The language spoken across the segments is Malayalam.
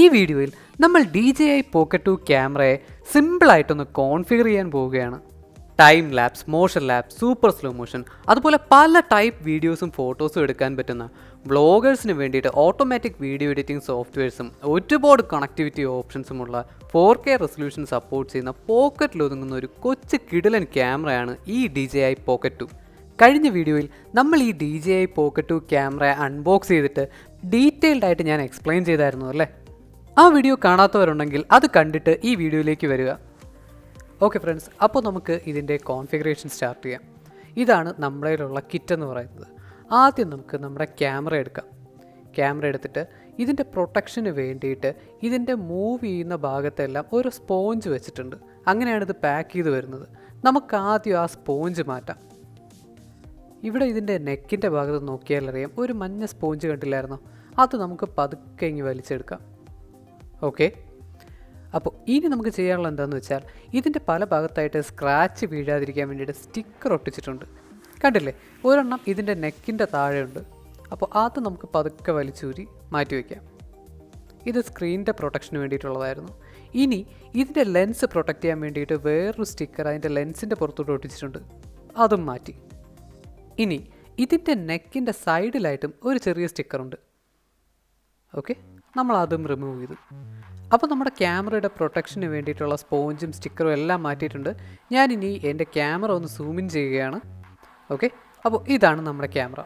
ഈ വീഡിയോയിൽ നമ്മൾ DJI Pocket 2 ക്യാമറയെ സിമ്പിളായിട്ടൊന്ന് കോൺഫിഗർ ചെയ്യാൻ പോവുകയാണ്. Time lapse, motion lapse, super slow motion, അതുപോലെ പല ടൈപ്പ് വീഡിയോസും ഫോട്ടോസും എടുക്കാൻ പറ്റുന്ന വ്ളോഗേഴ്സിന് വേണ്ടിയിട്ട് ഓട്ടോമാറ്റിക് വീഡിയോ എഡിറ്റിംഗ് സോഫ്റ്റ്വെയർസും ഒരുപാട് കണക്ടിവിറ്റി ഓപ്ഷൻസുമുള്ള 4K റെസൊല്യൂഷൻ സപ്പോർട്ട് ചെയ്യുന്ന പോക്കറ്റിൽ ഒതുങ്ങുന്ന ഒരു കൊച്ചു കിടിലൻ ക്യാമറയാണ് ഈ DJI Pocket 2. കഴിഞ്ഞ വീഡിയോയിൽ നമ്മൾ ഈ DJI Pocket 2 ക്യാമറ അൺബോക്സ് ചെയ്തിട്ട് ഡീറ്റെയിൽഡ് ആയിട്ട് ഞാൻ എക്സ്പ്ലെയിൻ ചെയ്തായിരുന്നു അല്ലേ? ആ വീഡിയോ കാണാത്തവരുണ്ടെങ്കിൽ അത് കണ്ടിട്ട് ഈ വീഡിയോയിലേക്ക് വരിക. ഓക്കെ ഫ്രണ്ട്സ്, അപ്പോൾ നമുക്ക് ഇതിൻ്റെ കോൺഫിഗറേഷൻ സ്റ്റാർട്ട് ചെയ്യാം. ഇതാണ് നമ്മുടെ കയ്യിലുള്ള കിറ്റ് എന്ന് പറയുന്നത്. ആദ്യം നമുക്ക് നമ്മുടെ ക്യാമറ എടുക്കാം. ക്യാമറ എടുത്തിട്ട് ഇതിൻ്റെ പ്രൊട്ടക്ഷന് വേണ്ടിയിട്ട് ഇതിൻ്റെ മൂവ് ചെയ്യുന്ന ഭാഗത്തെല്ലാം ഒരു സ്പോഞ്ച് വെച്ചിട്ടുണ്ട്. അങ്ങനെയാണ് ഇത് പാക്ക് ചെയ്ത് വരുന്നത്. നമുക്ക് ആദ്യം ആ സ്പോഞ്ച് മാറ്റാം. ഇവിടെ ഇതിൻ്റെ നെക്കിൻ്റെ ഭാഗത്ത് നോക്കിയാലറിയാം ഒരു മഞ്ഞ സ്പോഞ്ച് കണ്ടില്ലായിരുന്നോ? അത് നമുക്ക് പതുക്കെ ഇങ്ങ് വലിച്ചെടുക്കാം. ഓക്കെ, അപ്പോൾ ഇനി നമുക്ക് ചെയ്യാനുള്ള എന്താണെന്ന് വെച്ചാൽ ഇതിൻ്റെ പല ഭാഗത്തായിട്ട് സ്ക്രാച്ച് വീഴാതിരിക്കാൻ വേണ്ടിയിട്ട് സ്റ്റിക്കർ ഒട്ടിച്ചിട്ടുണ്ട്. കണ്ടില്ലേ, ഒരെണ്ണം ഇതിൻ്റെ നെക്കിൻ്റെ താഴെയുണ്ട്. അപ്പോൾ അത് നമുക്ക് പതുക്കെ വലിച്ചൂരി മാറ്റി വയ്ക്കാം. ഇത് സ്ക്രീനിൻ്റെ പ്രൊട്ടക്ഷന് വേണ്ടിയിട്ടുള്ളതായിരുന്നു. ഇനി ഇതിൻ്റെ ലെൻസ് പ്രൊട്ടക്റ്റ് ചെയ്യാൻ വേണ്ടിയിട്ട് വേറൊരു സ്റ്റിക്കർ അതിൻ്റെ ലെൻസിൻ്റെ പുറത്തോട്ട് ഒട്ടിച്ചിട്ടുണ്ട്. അതും മാറ്റി. ഇനി ഇതിൻ്റെ നെക്കിൻ്റെ സൈഡിലായിട്ടും ഒരു ചെറിയ സ്റ്റിക്കറുണ്ട്. ഓക്കെ, നമ്മൾ അതും റിമൂവ് ചെയ്തു. അപ്പോൾ നമ്മുടെ ക്യാമറയുടെ പ്രൊട്ടക്ഷന് വേണ്ടിയിട്ടുള്ള സ്പോഞ്ചും സ്റ്റിക്കറും എല്ലാം മാറ്റിയിട്ടുണ്ട്. ഞാനിനി എൻ്റെ ക്യാമറ ഒന്ന് സൂമിൻ ചെയ്യുകയാണ്. ഓക്കെ, അപ്പോൾ ഇതാണ് നമ്മുടെ ക്യാമറ.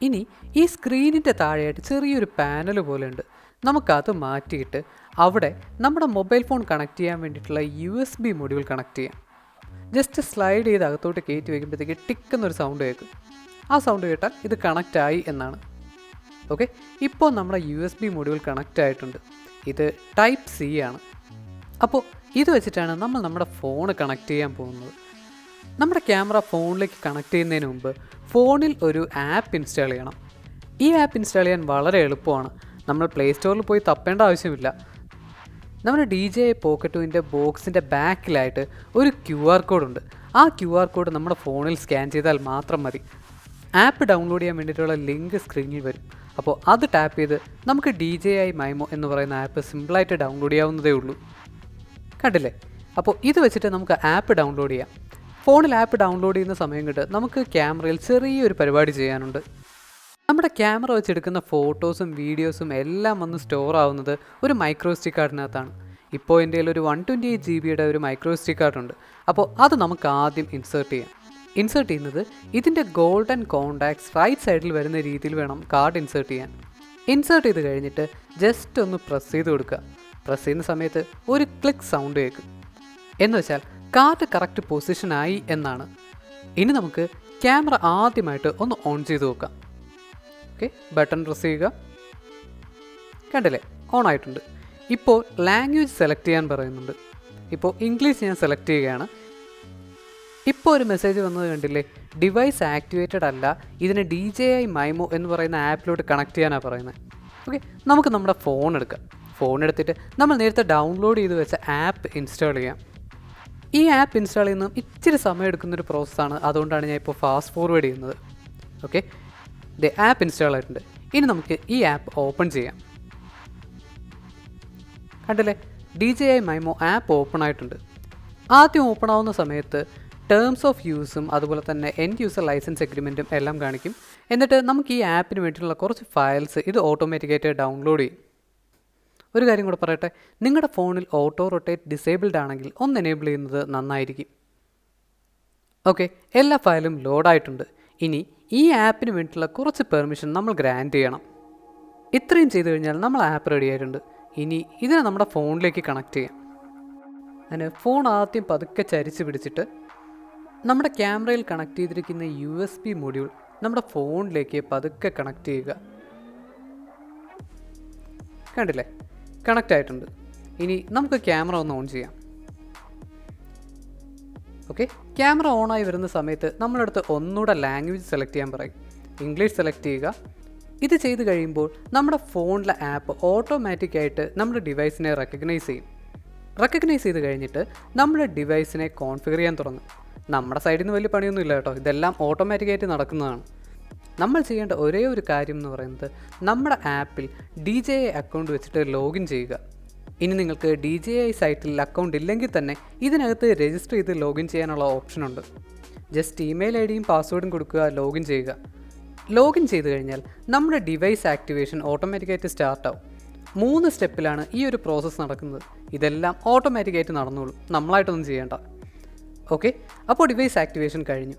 ഇനി ഈ സ്ക്രീനിൻ്റെ താഴെയായിട്ട് ചെറിയൊരു പാനൽ പോലെ ഉണ്ട്. നമുക്കത് മാറ്റിയിട്ട് അവിടെ നമ്മുടെ മൊബൈൽ ഫോൺ കണക്ട് ചെയ്യാൻ വേണ്ടിയിട്ടുള്ള USB മൊഡ്യൂൾ കണക്ട് ചെയ്യാം. ജസ്റ്റ് സ്ലൈഡ് ചെയ്ത് അകത്തോട്ട് കയറ്റി വയ്ക്കുമ്പോഴത്തേക്ക് ടിക്കെന്നൊരു സൗണ്ട് കേൾക്കും. ആ സൗണ്ട് കേട്ടാൽ ഇത് കണക്റ്റായി എന്നാണ്. ഓക്കെ, ഇപ്പോൾ നമ്മുടെ USB മൊഡ്യൂൾ കണക്റ്റ് ആയിട്ടുണ്ട്. ഇത് ടൈപ്പ് C ആണ്. അപ്പോൾ ഇത് വെച്ചിട്ടാണ് നമ്മൾ നമ്മുടെ ഫോൺ കണക്ട് ചെയ്യാൻ പോകുന്നത്. നമ്മുടെ ക്യാമറ ഫോണിലേക്ക് കണക്ട് ചെയ്യുന്നതിന് മുമ്പ് ഫോണിൽ ഒരു ആപ്പ് ഇൻസ്റ്റാൾ ചെയ്യണം. ഈ ആപ്പ് ഇൻസ്റ്റാൾ ചെയ്യാൻ വളരെ എളുപ്പമാണ്. നമ്മൾ പ്ലേ സ്റ്റോറിൽ പോയി തപ്പേണ്ട ആവശ്യമില്ല. നമ്മുടെ DJI Pocket 2ൻ്റെ ബോക്സിൻ്റെ ബാക്കിലായിട്ട് ഒരു QR കോഡുണ്ട്. ആ QR കോഡ് നമ്മുടെ ഫോണിൽ സ്കാൻ ചെയ്താൽ മാത്രം മതി. ആപ്പ് ഡൗൺലോഡ് ചെയ്യാൻ വേണ്ടിയിട്ടുള്ള ലിങ്ക് സ്ക്രീനിൽ വരും. അപ്പോൾ അത് ടാപ്പ് ചെയ്ത് നമുക്ക് DJI മൈമോ എന്ന് പറയുന്ന ആപ്പ് സിമ്പിളായിട്ട് ഡൗൺലോഡ് ചെയ്യാവുന്നതേ ഉള്ളൂ. കണ്ടില്ലേ? അപ്പോൾ ഇത് വെച്ചിട്ട് നമുക്ക് ആപ്പ് ഡൗൺലോഡ് ചെയ്യാം. ഫോണിൽ ആപ്പ് ഡൗൺലോഡ് ചെയ്യുന്ന സമയം കൊണ്ട് നമുക്ക് ക്യാമറയിൽ ചെറിയൊരു പരിപാടി ചെയ്യാനുണ്ട്. നമ്മുടെ ക്യാമറ വെച്ചെടുക്കുന്ന ഫോട്ടോസും വീഡിയോസും എല്ലാം വന്ന് സ്റ്റോർ ആവുന്നത് ഒരു മൈക്രോ SD കാർഡിനകത്താണ്. ഇപ്പോൾ എൻ്റെ കയ്യിൽ ഒരു 128 GB ഒരു മൈക്രോ SD കാർഡുണ്ട്. അപ്പോൾ അത് നമുക്ക് ആദ്യം ഇൻസേർട്ട് ചെയ്യാം. ഇൻസേർട്ട് ചെയ്യുന്നത് ഇതിൻ്റെ ഗോൾഡൻ കോണ്ടാക്ട്സ് റൈറ്റ് സൈഡിൽ വരുന്ന രീതിയിൽ വേണം കാർഡ് ഇൻസേർട്ട് ചെയ്യാൻ. ഇൻസേർട്ട് ചെയ്ത് കഴിഞ്ഞിട്ട് ജസ്റ്റ് ഒന്ന് പ്രസ് ചെയ്ത് കൊടുക്കുക. പ്രസ് ചെയ്യുന്ന സമയത്ത് ഒരു ക്ലിക്ക് സൗണ്ട് കേൾക്കും. എന്ന് വെച്ചാൽ കാർഡ് കറക്റ്റ് പൊസിഷനായി എന്നാണ്. ഇനി നമുക്ക് ക്യാമറ ആദ്യമായിട്ട് ഒന്ന് ഓൺ ചെയ്ത് നോക്കാം. ഓക്കെ, ബട്ടൺ പ്രസ് ചെയ്യുക. കണ്ടില്ലേ, ഓൺ ആയിട്ടുണ്ട്. ഇപ്പോൾ ലാംഗ്വേജ് സെലക്ട് ചെയ്യാൻ പറയുന്നുണ്ട്. ഇപ്പോൾ ഇംഗ്ലീഷ് ഞാൻ സെലക്ട് ചെയ്യുകയാണ്. ഇപ്പോൾ ഒരു മെസ്സേജ് വന്നത് കണ്ടില്ലേ, ഡിവൈസ് ആക്ടിവേറ്റഡ് അല്ല, ഇതിന് DJI മൈമോ എന്ന് പറയുന്ന ആപ്പിലോട്ട് കണക്ട് ചെയ്യാനാണ് പറയുന്നത്. ഓക്കെ, നമുക്ക് നമ്മുടെ ഫോൺ എടുക്കാം. ഫോൺ എടുത്തിട്ട് നമ്മൾ നേരത്തെ ഡൗൺലോഡ് ചെയ്ത് വെച്ച ആപ്പ് ഇൻസ്റ്റാൾ ചെയ്യാം. ഈ ആപ്പ് ഇൻസ്റ്റാൾ ചെയ്യുന്നത് ഇച്ചിരി സമയം എടുക്കുന്നൊരു പ്രോസസ്സാണ്. അതുകൊണ്ടാണ് ഞാൻ ഇപ്പോൾ ഫാസ്റ്റ് ഫോർവേഡ് ചെയ്യുന്നത്. ഓക്കെ, ആപ്പ് ഇൻസ്റ്റാൾ ആയിട്ടുണ്ട്. ഇനി നമുക്ക് ഈ ആപ്പ് ഓപ്പൺ ചെയ്യാം. കണ്ടില്ലേ, DJI മൈമോ ആപ്പ് ഓപ്പൺ ആയിട്ടുണ്ട്. ആദ്യം ഓപ്പൺ ആവുന്ന സമയത്ത് ടേംസ് ഓഫ് യൂസും അതുപോലെ തന്നെ എൻഡ് യൂസർ ലൈസൻസ് എഗ്രിമെൻറ്റും എല്ലാം കാണിക്കും. എന്നിട്ട് നമുക്ക് ഈ ആപ്പിന് വേണ്ടിയിട്ടുള്ള കുറച്ച് ഫയൽസ് ഇത് ഓട്ടോമാറ്റിക്കായിട്ട് ഡൗൺലോഡ് ചെയ്യും. ഒരു കാര്യം കൂടെ പറയട്ടെ, നിങ്ങളുടെ ഫോണിൽ ഓട്ടോ റൊട്ടേറ്റ് ഡിസേബിൾഡ് ആണെങ്കിൽ ഒന്ന് എനേബിൾ ചെയ്യുന്നത് നന്നായിരിക്കും. ഓക്കെ, എല്ലാ ഫയലും ലോഡായിട്ടുണ്ട്. ഇനി ഈ ആപ്പിന് വേണ്ടിയിട്ടുള്ള കുറച്ച് പെർമിഷൻ നമ്മൾ ഗ്രാൻറ്റ് ചെയ്യണം. ഇത്രയും ചെയ്ത് കഴിഞ്ഞാൽ നമ്മൾ ആപ്പ് റെഡി ആയിട്ടുണ്ട്. ഇനി ഇതിനെ നമ്മുടെ ഫോണിലേക്ക് കണക്ട് ചെയ്യാം. അതിന് ഫോൺ ആദ്യം പതുക്കെ ചരിച്ച് പിടിച്ചിട്ട് നമ്മുടെ ക്യാമറയിൽ കണക്ട് ചെയ്തിരിക്കുന്ന USB മൊഡ്യൂൾ നമ്മുടെ ഫോണിലേക്ക് പതുക്കെ കണക്ട് ചെയ്യുക. കണ്ടില്ലേ, കണക്റ്റ് ആയിട്ടുണ്ട്. ഇനി നമുക്ക് ക്യാമറ ഒന്ന് ഓൺ ചെയ്യാം. ഓക്കെ, ക്യാമറ ഓണായി വരുന്ന സമയത്ത് നമ്മളടുത്ത് ഒന്നുകൂടെ ലാംഗ്വേജ് സെലക്ട് ചെയ്യാൻ പറയും. ഇംഗ്ലീഷ് സെലക്ട് ചെയ്യുക. ഇത് ചെയ്ത് കഴിയുമ്പോൾ നമ്മുടെ ഫോണിലെ ആപ്പ് ഓട്ടോമാറ്റിക്കായിട്ട് നമ്മുടെ ഡിവൈസിനെ റെക്കഗ്നൈസ് ചെയ്യും. റെക്കഗ്നൈസ് ചെയ്ത് കഴിഞ്ഞിട്ട് നമ്മുടെ ഡിവൈസിനെ കോൺഫിഗർ ചെയ്യാൻ തുടങ്ങും. നമ്മുടെ സൈഡിൽ നിന്ന് വലിയ പണിയൊന്നും ഇല്ല കേട്ടോ, ഇതെല്ലാം ഓട്ടോമാറ്റിക്കായിട്ട് നടക്കുന്നതാണ്. നമ്മൾ ചെയ്യേണ്ട ഒരേ ഒരു കാര്യം എന്ന് പറയുന്നത് നമ്മുടെ ആപ്പിൽ DJI അക്കൗണ്ട് വെച്ചിട്ട് ലോഗിൻ ചെയ്യുക. ഇനി നിങ്ങൾക്ക് DJI സൈറ്റിൽ അക്കൗണ്ട് ഇല്ലെങ്കിൽ തന്നെ ഇതിനകത്ത് രജിസ്റ്റർ ചെയ്ത് ലോഗിൻ ചെയ്യാനുള്ള ഓപ്ഷനുണ്ട്. ജസ്റ്റ് ഇമെയിൽ ഐഡിയും പാസ്വേഡും കൊടുക്കുക, ലോഗിൻ ചെയ്യുക. ലോഗിൻ ചെയ്ത് കഴിഞ്ഞാൽ നമ്മുടെ ഡിവൈസ് ആക്ടിവേഷൻ ഓട്ടോമാറ്റിക്കായിട്ട് സ്റ്റാർട്ടാവും. 3 സ്റ്റെപ്പിലാണ് ഈ ഒരു പ്രോസസ്സ് നടക്കുന്നത്. ഇതെല്ലാം ഓട്ടോമാറ്റിക്കായിട്ട് നടന്നോളും, നമ്മളായിട്ടൊന്നും ചെയ്യേണ്ട. ഓക്കെ, അപ്പോൾ ഡിവൈസ് ആക്ടിവേഷൻ കഴിഞ്ഞു.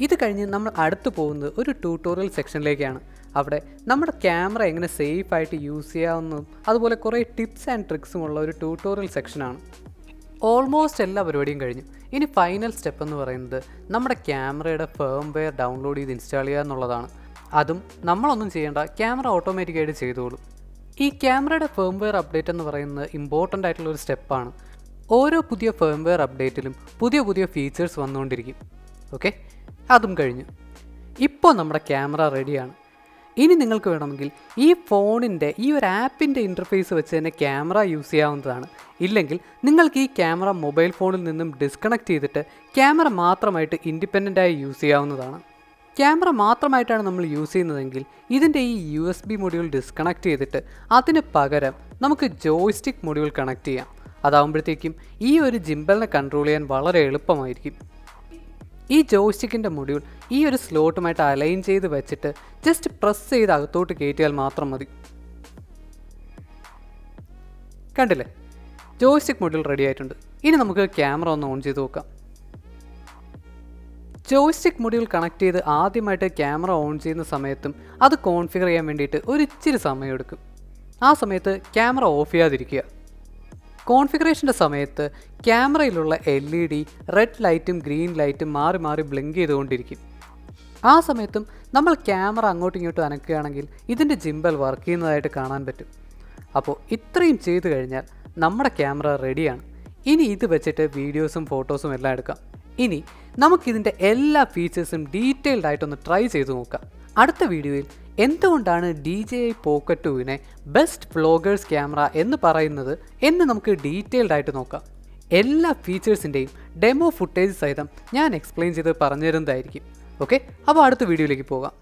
ഇത് കഴിഞ്ഞ് നമ്മൾ അടുത്ത് പോകുന്നത് ഒരു ട്യൂട്ടോറിയൽ സെക്ഷനിലേക്കാണ്. അവിടെ നമ്മുടെ ക്യാമറ എങ്ങനെ സേഫായിട്ട് യൂസ് ചെയ്യാവുന്നതും അതുപോലെ കുറേ ടിപ്സ് ആൻഡ് ട്രിക്സും ഉള്ള ഒരു ട്യൂട്ടോറിയൽ സെക്ഷനാണ്. ഓൾമോസ്റ്റ് എല്ലാ പരിപാടിയും കഴിഞ്ഞു. ഇനി ഫൈനൽ സ്റ്റെപ്പ് എന്ന് പറയുന്നത് നമ്മുടെ ക്യാമറയുടെ ഫേംവെയർ ഡൗൺലോഡ് ചെയ്ത് ഇൻസ്റ്റാൾ ചെയ്യുക എന്നുള്ളതാണ്. അതും നമ്മളൊന്നും ചെയ്യേണ്ട, ക്യാമറ ഓട്ടോമാറ്റിക്കായിട്ട് ചെയ്തോളും. ഈ ക്യാമറയുടെ ഫേംവെയർ അപ്ഡേറ്റ് എന്ന് പറയുന്നത് ഇമ്പോർട്ടൻ്റ് ആയിട്ടുള്ളൊരു സ്റ്റെപ്പാണ്. ഓരോ പുതിയ ഫേംവെയർ അപ്ഡേറ്റിലും പുതിയ പുതിയ ഫീച്ചേഴ്സ് വന്നുകൊണ്ടിരിക്കും. ഓക്കെ, അതും കഴിഞ്ഞു. ഇപ്പോൾ നമ്മുടെ ക്യാമറ റെഡിയാണ്. ഇനി നിങ്ങൾക്ക് വേണമെങ്കിൽ ഈ ഫോണിൻ്റെ ഈ ഒരു ആപ്പിൻ്റെ ഇൻ്റർഫേസ് വെച്ച് തന്നെ ക്യാമറ യൂസ് ചെയ്യാവുന്നതാണ്. ഇല്ലെങ്കിൽ നിങ്ങൾക്ക് ഈ ക്യാമറ മൊബൈൽ ഫോണിൽ നിന്നും ഡിസ്കണക്ട് ചെയ്തിട്ട് ക്യാമറ മാത്രമായിട്ട് ഇൻഡിപെൻഡൻ്റായി യൂസ് ചെയ്യാവുന്നതാണ്. ക്യാമറ മാത്രമായിട്ടാണ് നമ്മൾ യൂസ് ചെയ്യുന്നതെങ്കിൽ ഇതിൻ്റെ ഈ USB മൊഡ്യൂൾ ഡിസ്കണക്ട് ചെയ്തിട്ട് അതിന് പകരം നമുക്ക് ജോയ്സ്റ്റിക്ക് മൊഡ്യൂൾ കണക്ട് ചെയ്യാം. അതാകുമ്പോഴത്തേക്കും ഈ ഒരു ജിംബലിനെ കൺട്രോൾ ചെയ്യാൻ വളരെ എളുപ്പമായിരിക്കും. ഈ ജോയ്സ്റ്റിക്കിൻ്റെ മൊഡ്യൂൾ ഈ ഒരു സ്ലോട്ടുമായിട്ട് അലൈൻ ചെയ്ത് വെച്ചിട്ട് ജസ്റ്റ് പ്രസ് ചെയ്ത് അകത്തോട്ട് കയറ്റിയാൽ മാത്രം മതി. കണ്ടില്ലേ, ജോയ്സ്റ്റിക്ക് മൊഡ്യൂൾ റെഡി ആയിട്ടുണ്ട്. ഇനി നമുക്ക് ക്യാമറ ഒന്ന് ഓൺ ചെയ്ത് നോക്കാം. ജോയ്സ്റ്റിക്ക് മൊഡ്യൂൾ കണക്ട് ചെയ്ത് ആദ്യമായിട്ട് ക്യാമറ ഓൺ ചെയ്യുന്ന സമയത്തും അത് കോൺഫിഗർ ചെയ്യാൻ വേണ്ടിയിട്ട് ഒരു ഇച്ചിരി സമയമെടുക്കും. ആ സമയത്ത് ക്യാമറ ഓഫ് ചെയ്യാതിരിക്കുക. കോൺഫിഗറേഷൻ്റെ സമയത്ത് ക്യാമറയിലുള്ള LED റെഡ് ലൈറ്റും ഗ്രീൻ ലൈറ്റും മാറി മാറി ബ്ലിങ്ക് ചെയ്തുകൊണ്ടിരിക്കും. ആ സമയത്തും നമ്മൾ ക്യാമറ അങ്ങോട്ടും ഇങ്ങോട്ടും അനക്കുകയാണെങ്കിൽ ഇതിൻ്റെ ജിംബൽ വർക്ക് ചെയ്യുന്നതായിട്ട് കാണാൻ പറ്റും. അപ്പോൾ ഇത്രയും ചെയ്തു കഴിഞ്ഞാൽ നമ്മുടെ ക്യാമറ റെഡിയാണ്. ഇനി ഇത് വെച്ചിട്ട് വീഡിയോസും ഫോട്ടോസും എല്ലാം എടുക്കാം. ഇനി നമുക്കിതിൻ്റെ എല്ലാ ഫീച്ചേഴ്സും ഡീറ്റെയിൽഡ് ആയിട്ടൊന്ന് ട്രൈ ചെയ്ത് നോക്കാം. അടുത്ത വീഡിയോയിൽ എന്തുകൊണ്ടാണ് DJI Pocket 2-നെ ബെസ്റ്റ് വ്ളോഗേഴ്സ് ക്യാമറ എന്ന് പറയുന്നത് എന്ന് നമുക്ക് ഡീറ്റെയിൽഡ് ആയിട്ട് നോക്കാം. എല്ലാ ഫീച്ചേഴ്സിൻ്റെയും ഡെമോ ഫുട്ടേജ് സഹിതം ഞാൻ എക്സ്പ്ലെയിൻ ചെയ്ത് പറഞ്ഞു തരുന്നതായിരിക്കും. ഓക്കെ, അപ്പോൾ അടുത്ത വീഡിയോയിലേക്ക് പോകാം.